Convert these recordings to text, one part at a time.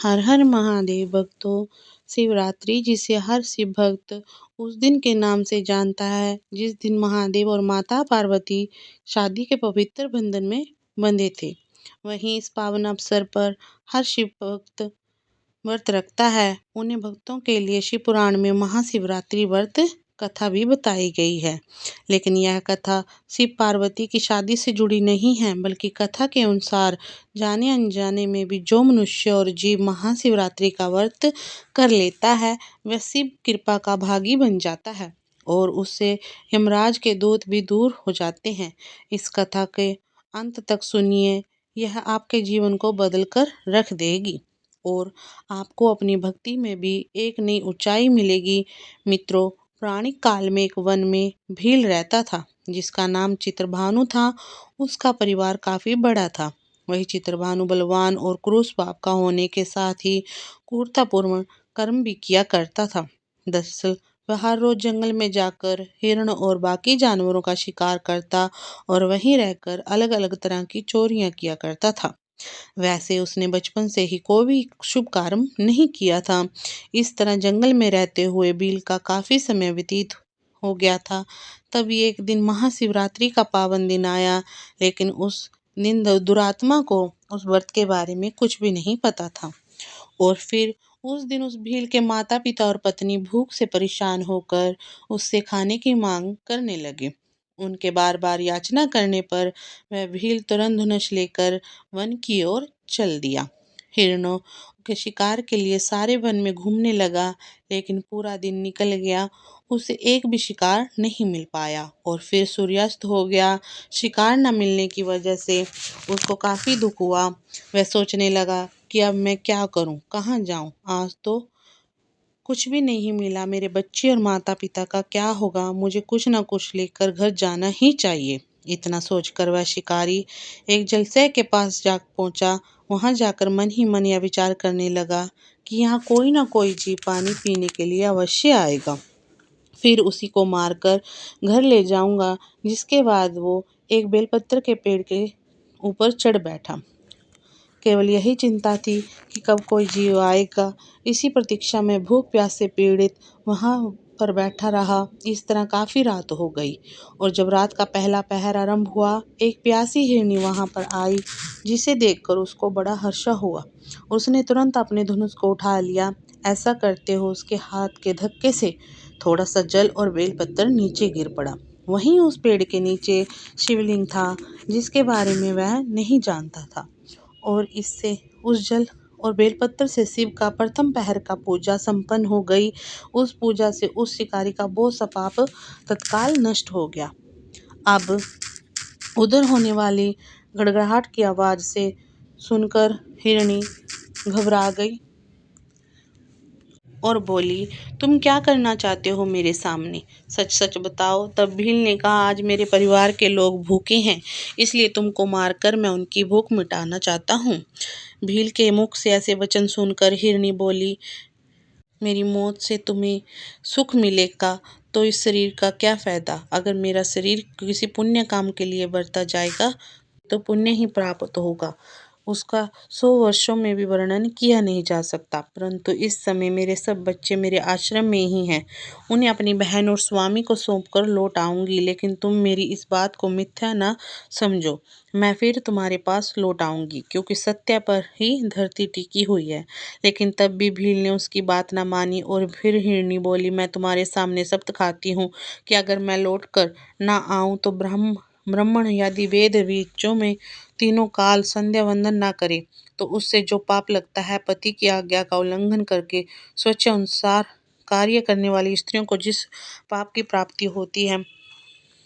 हर हर महादेव भक्तों। शिवरात्रि जिसे हर शिव भक्त उस दिन के नाम से जानता है जिस दिन महादेव और माता पार्वती शादी के पवित्र बंधन में बंधे थे। वहीं इस पावन अवसर पर हर शिव भक्त व्रत रखता है। उन्हें भक्तों के लिए शिव पुराण में महाशिवरात्रि व्रत कथा भी बताई गई है। लेकिन यह कथा शिव पार्वती की शादी से जुड़ी नहीं है, बल्कि कथा के अनुसार जाने अनजाने में भी जो मनुष्य और जीव महाशिवरात्रि का व्रत कर लेता है वह शिव कृपा का भागी बन जाता है और उससे यमराज के दूत भी दूर हो जाते हैं। इस कथा के अंत तक सुनिए, यह आपके जीवन को बदल कर रख देगी और आपको अपनी भक्ति में भी एक नई ऊंचाई मिलेगी। मित्रों, पौराणिक काल में एक वन में भील रहता था जिसका नाम चित्रभानु था। उसका परिवार काफी बड़ा था। वही चित्रभानु बलवान और क्रूर स्वभाव का होने के साथ ही क्रूरतापूर्ण कर्म भी किया करता था। दरअसल वह हर रोज जंगल में जाकर हिरण और बाकी जानवरों का शिकार करता और वहीं रहकर अलग अलग तरह की चोरियां किया करता था। वैसे उसने बचपन से ही कोई भी शुभ कर्म नहीं किया था। इस तरह जंगल में रहते हुए भील का काफी समय व्यतीत हो गया था। तभी एक दिन महाशिवरात्रि का पावन दिन आया, लेकिन उस दिन दुरात्मा को उस व्रत के बारे में कुछ भी नहीं पता था। और फिर उस दिन उस भील के माता पिता और पत्नी भूख से परेशान होकर उससे खाने की मांग करने लगे। उनके बार बार याचना करने पर वह भील तुरंत धनुष लेकर वन की ओर चल दिया। हिरणों के शिकार के लिए सारे वन में घूमने लगा, लेकिन पूरा दिन निकल गया, उसे एक भी शिकार नहीं मिल पाया और फिर सूर्यास्त हो गया। शिकार न मिलने की वजह से उसको काफी दुख हुआ। वह सोचने लगा कि अब मैं क्या करूं, कहाँ जाऊं, आज तो कुछ भी नहीं मिला, मेरे बच्चे और माता पिता का क्या होगा, मुझे कुछ न कुछ लेकर घर जाना ही चाहिए। इतना सोचकर वह शिकारी एक जलाशय के पास जा पहुंचा। वहां जाकर मन ही मन यह विचार करने लगा कि यहाँ कोई ना कोई जीव पानी पीने के लिए अवश्य आएगा, फिर उसी को मारकर घर ले जाऊंगा। जिसके बाद वो एक बेलपत्र के पेड़ के ऊपर चढ़ बैठा। केवल यही चिंता थी कि कब कोई जीव आएगा। इसी प्रतीक्षा में भूख प्यास से पीड़ित वहां पर बैठा रहा। इस तरह काफी रात हो गई और जब रात का पहला पहर आरंभ हुआ, एक प्यासी हिरनी वहां पर आई, जिसे देखकर उसको बड़ा हर्ष हुआ। उसने तुरंत अपने धनुष को उठा लिया। ऐसा करते हुए उसके हाथ के धक्के से थोड़ा सा जल और बेलपत्र नीचे गिर पड़ा। वहीं उस पेड़ के नीचे शिवलिंग था, जिसके बारे में वह नहीं जानता था और इससे उस जल और बेलपत्र से शिव का प्रथम पहर का पूजा संपन्न हो गई। उस पूजा से उस शिकारी का बहुत सा पाप तत्काल नष्ट हो गया। अब उधर होने वाली गड़गड़ाहट की आवाज से सुनकर हिरनी घबरा गई और बोली, तुम क्या करना चाहते हो मेरे सामने? सच सच बताओ। तब भील ने कहा, आज मेरे परिवार के लोग भूखे हैं, इसलिए तुमको मारकर मैं उनकी भूख मिटाना चाहता हूँ। भील के मुख से ऐसे वचन सुनकर हिरनी बोली, मेरी मौत से तुम्हें सुख मिलेगा तो इस शरीर का क्या फायदा? अगर मेरा शरीर किसी पुण्य काम के लिए बरता जाएगा तो पुण्य ही प्राप्त होगा। उसका 100 वर्षों में भी वर्णन किया नहीं जा सकता। परंतु इस समय मेरे सब बच्चे मेरे आश्रम में ही हैं। उन्हें अपनी बहन और स्वामी को सौंपकर लौट आऊंगी, लेकिन तुम मेरी इस बात को मिथ्या न समझो। मैं फिर तुम्हारे पास लौट आऊंगी, क्योंकि सत्य पर ही धरती टिकी हुई है। लेकिन तब भी भील ने उसकी बात न मानी और फिर हिरनी बोली, मैं तुम्हारे सामने शपथ खाती हूँ कि अगर मैं लौट कर न आऊं तो ब्राह्मण यदि वेद ऋचों में तीनों काल संध्या वंदन ना करे तो उससे जो पाप लगता है, पति की आज्ञा का उल्लंघन करके स्वच्छ अनुसार कार्य करने वाली स्त्रियों को जिस पाप की प्राप्ति होती है,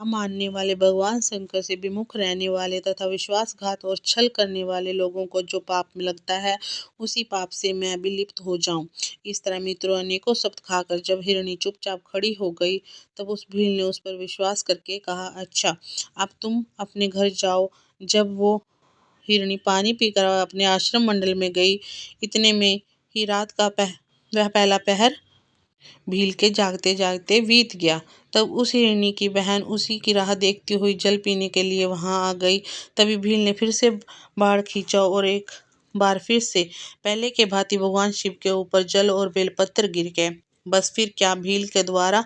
मानने वाले भगवान शंकर से विमुख रहने वाले तथा विश्वासघात और छल करने वाले लोगों को जो पाप लगता है, उसी पाप से मैं भी लिप्त हो जाऊं। इस तरह मित्रों अनेकों शब्द खाकर जब हिरणी चुपचाप खड़ी हो गई, तब उस भील ने उस पर विश्वास करके कहा, अच्छा अब तुम अपने घर जाओ। जब वो हिरणी पानी पीकर अपने आश्रम मंडल में गई, इतने में ही रात का वह पहला पहर भील के जागते जागते बीत गया। तब उस हिरनी की बहन उसी की राह देखती हुई जल पीने के लिए वहां आ गई। तभी भील ने फिर से बाड़ खींचा और एक बार फिर से पहले के भांति भगवान शिव के ऊपर जल और बेलपत्र गिर गए। बस फिर क्या, भील के द्वारा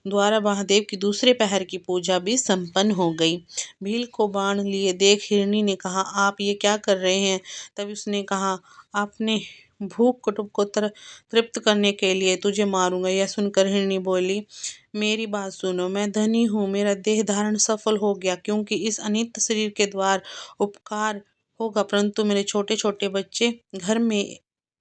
द्वारा महादेव की दूसरे पहर की पूजा भी संपन्न हो गई। भील को बाण लिए देख हिरणी ने कहा, आप ये क्या कर रहे हैं? तब उसने कहा, आपने भूख कुटुंब को तृप्त करने के लिए तुझे मारूंगा। यह सुनकर हिरणी बोली, मेरी बात सुनो, मैं धनी हूँ, मेरा देह धारण सफल हो गया क्योंकि इस अनित्य शरीर के द्वार उपकार होगा, परंतु मेरे छोटे छोटे बच्चे घर में,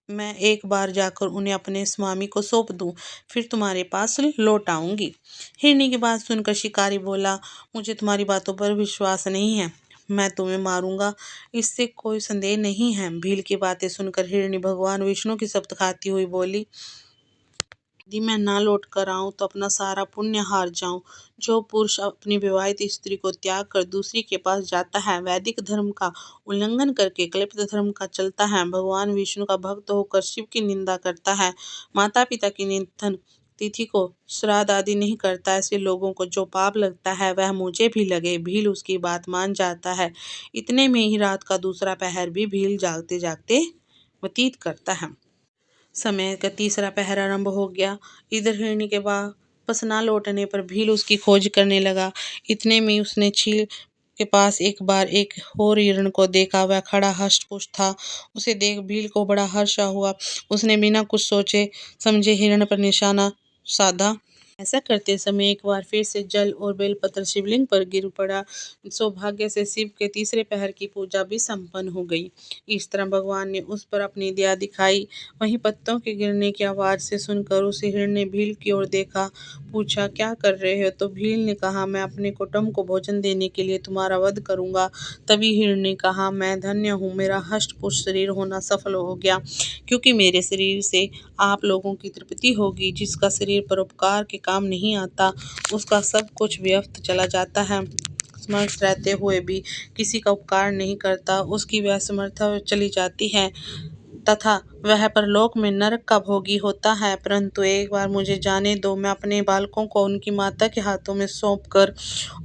मैं एक बार जाकर उन्हें अपने स्वामी को सौंप दूं, फिर तुम्हारे पास लौट आऊंगी। हिरनी की बात सुनकर शिकारी बोला, मुझे तुम्हारी बातों पर विश्वास नहीं है, मैं तुम्हें मारूंगा, इससे कोई संदेह नहीं है। भील की बातें सुनकर हिरनी भगवान विष्णु की शपथ खाती हुई बोली, यदि मैं ना लौट कर आऊं तो अपना सारा पुण्य हार जाऊं। जो पुरुष अपनी विवाहित स्त्री को त्याग कर दूसरी के पास जाता है, वैदिक धर्म का उल्लंघन करके कल्पित धर्म का चलता है, भगवान विष्णु का भक्त होकर शिव की निंदा करता है, माता पिता की निधन तिथि को श्राद्ध आदि नहीं करता, ऐसे लोगों को जो पाप लगता है वह मुझे भी लगे। भील उसकी बात मान जाता है। इतने में ही रात का दूसरा पहर भी भील जागते जागते व्यतीत करता है। समय का तीसरा पहर आरंभ हो गया। इधर हिरनी के वापस ना लौटने पर भील उसकी खोज करने लगा। इतने में उसने चील के पास एक बार एक और हिरण को देखा। वह खड़ा हष्ट-पुष्ट था। उसे देख भील को बड़ा हर्ष हुआ। उसने बिना कुछ सोचे समझे हिरण पर निशाना साधा। ऐसा करते समय एक बार फिर से जल और बेलपत्र शिवलिंग पर गिर पड़ा। सौभाग्य से शिव के तीसरे पहर की पूजा भी संपन्न हो गई। इस तरह भगवान ने उस पर अपनी दया दिखाई। वहीं पत्तों के गिरने की आवाज से सुनकर उस हिरण ने भील की ओर देखा, पूछा, क्या कर रहे हो? तो भील ने कहा, मैं अपने कुटुंब को भोजन देने के लिए तुम्हारा वध करूंगा। तभी हिरण ने कहा, मैं धन्य हूँ, मेरा हष्ट पुष्ट शरीर होना सफल हो गया, क्योंकि मेरे शरीर से आप लोगों की तृप्ति होगी। जिसका शरीर परोपकार के काम नहीं आता, उसका सब कुछ व्यर्थ चला जाता है। समर्थ रहते हुए भी किसी का उपकार नहीं करता, उसकी वह समर्था चली जाती है तथा वह परलोक में नरक का भोगी होता है। परंतु एक बार मुझे जाने दो, मैं अपने बालकों को उनकी माता के हाथों में सौंप कर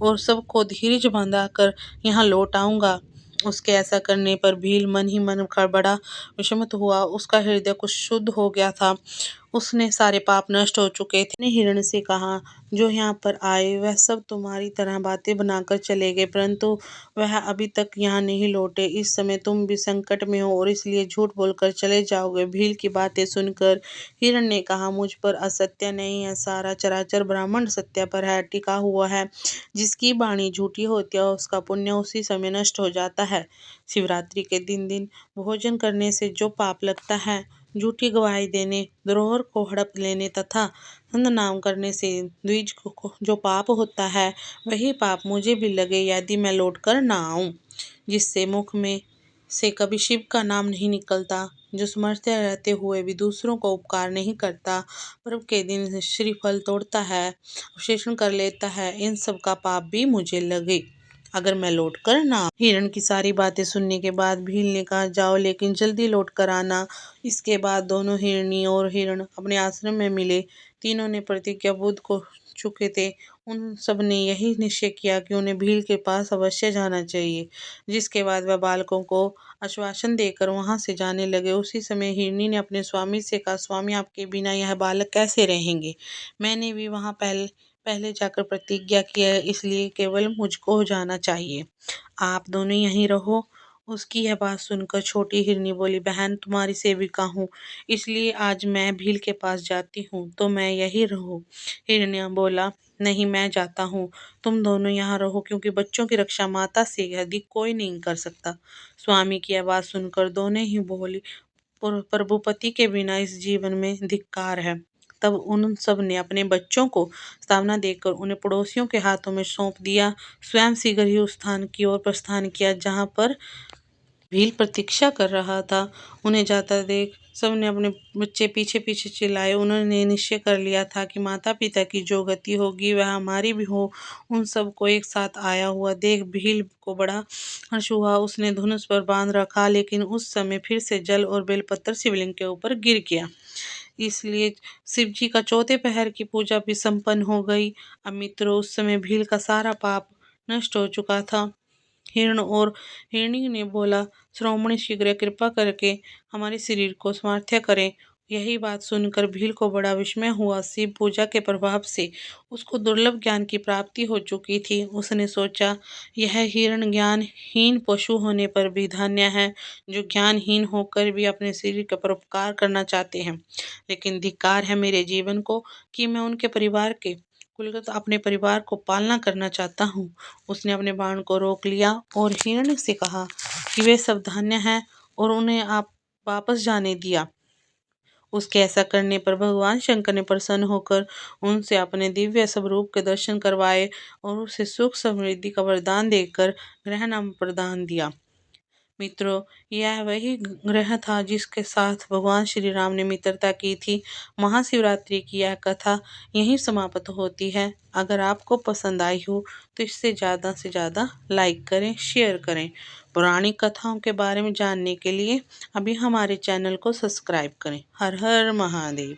और सबको धीरज बांधा कर यहाँ लौट आऊंगा। उसके ऐसा करने पर भील मन ही मन बड़ा विषमित हुआ। उसका हृदय कुछ शुद्ध हो गया था। उसने सारे पाप नष्ट हो चुके थे। उसने हिरण से कहा, जो यहाँ पर आए वह सब तुम्हारी तरह बातें बनाकर चले गए, परंतु वह अभी तक यहाँ नहीं लौटे। इस समय तुम भी संकट में हो और इसलिए झूठ बोलकर चले जाओगे। भील की बातें सुनकर हिरण ने कहा, मुझ पर असत्य नहीं है, सारा चराचर ब्रह्मांड सत्य पर है, टिका हुआ है। जिसकी वाणी झूठी होती है उसका पुण्य उसी समय नष्ट हो जाता है। शिवरात्रि के दिन भोजन करने से जो पाप लगता है, झूठी गवाही देने, धरोहर को हड़प लेने तथा अंध नाम करने से द्विज को जो पाप होता है, वही पाप मुझे भी लगे यदि मैं लौट कर ना आऊं। जिससे मुख में से कभी शिव का नाम नहीं निकलता, जो समर्थ्य रहते हुए भी दूसरों को उपकार नहीं करता, पर्व के दिन श्रीफल तोड़ता है, अवशेषण कर लेता है, इन सब का पाप भी मुझे लगे अगर मैं लौट कर ना आऊं। हिरण की सारी बातें सुनने के बाद भील ने कहा, जाओ लेकिन जल्दी लौट कर आना। इसके बाद दोनों हिरनी और हिरण अपने आश्रम में मिले। तीनों ने प्रतिज्ञा बुद्ध को चुके थे। उन सब ने यही निश्चय किया कि उन्हें भील के पास अवश्य जाना चाहिए। जिसके बाद वह बालकों को आश्वासन देकर वहां से जाने लगे। उसी समय हिरनी ने अपने स्वामी से कहा, स्वामी, आपके बिना यह बालक कैसे रहेंगे? मैंने भी वहां पहले जाकर प्रतिज्ञा की है, इसलिए केवल मुझको जाना चाहिए, आप दोनों यहीं रहो। उसकी यह बात सुनकर छोटी हिरनी बोली, बहन, तुम्हारी सेविका हूँ, इसलिए आज मैं भील के पास जाती हूँ, तो मैं यहीं रहूँ। हिरण्य बोला, नहीं, मैं जाता हूँ, तुम दोनों यहाँ रहो, क्योंकि बच्चों की रक्षा माता से अधिक कोई नहीं कर सकता। स्वामी की यह बात सुनकर दोनों ही बोली, प्रभुपति के बिना इस जीवन में धिक्कार है। तब उन सब ने अपने बच्चों को सांत्वना देकर उन्हें पड़ोसियों के हाथों में सौंप दिया। स्वयं शीघ्र ही उस स्थान की ओर प्रस्थान किया जहाँ पर भील प्रतीक्षा कर रहा था। उन्हें जाता देख सबने अपने बच्चे पीछे पीछे चिल्लाए। उन्होंने निश्चय कर लिया था कि माता पिता की जो गति होगी वह हमारी भी हो। उन सबको एक साथ आया हुआ देख भील को बड़ा हर्ष हुआ। उसने धनुष पर बांध रखा, लेकिन उस समय फिर से जल और बेलपत्र शिवलिंग के ऊपर गिर गया। इसलिए शिव जी का चौथे पहर की पूजा भी संपन्न हो गई। अब मित्रों, उस समय भील का सारा पाप नष्ट हो चुका था। हिरण और हिरणी ने बोला, श्रोमणी शीघ्र कृपा करके हमारे शरीर को सामर्थ्य करें। यही बात सुनकर भील को बड़ा विस्मय हुआ। शिव पूजा के प्रभाव से उसको दुर्लभ ज्ञान की प्राप्ति हो चुकी थी। उसने सोचा, यह हिरण ज्ञानहीन पशु होने पर भी धन्य है, जो ज्ञानहीन होकर भी अपने शरीर का परोपकार करना चाहते हैं। लेकिन धिक्कार है मेरे जीवन को कि मैं उनके परिवार के कुलगत अपने परिवार को पालना करना चाहता हूँ। उसने अपने बाण को रोक लिया और हिरण से कहा कि वे सब धन्य हैं और उन्हें आप वापस जाने दिया। उसके ऐसा करने पर भगवान शंकर ने प्रसन्न होकर उनसे अपने दिव्य स्वरूप के दर्शन करवाए और उसे सुख समृद्धि का वरदान देकर ग्रह नाम प्रदान दिया। मित्रों, यह वही ग्रह था जिसके साथ भगवान श्री राम ने मित्रता की थी। महाशिवरात्रि की यह कथा यहीं समाप्त होती है। अगर आपको पसंद आई हो तो इसे ज़्यादा से ज़्यादा लाइक करें, शेयर करें। पौराणिक कथाओं के बारे में जानने के लिए अभी हमारे चैनल को सब्सक्राइब करें। हर हर महादेव।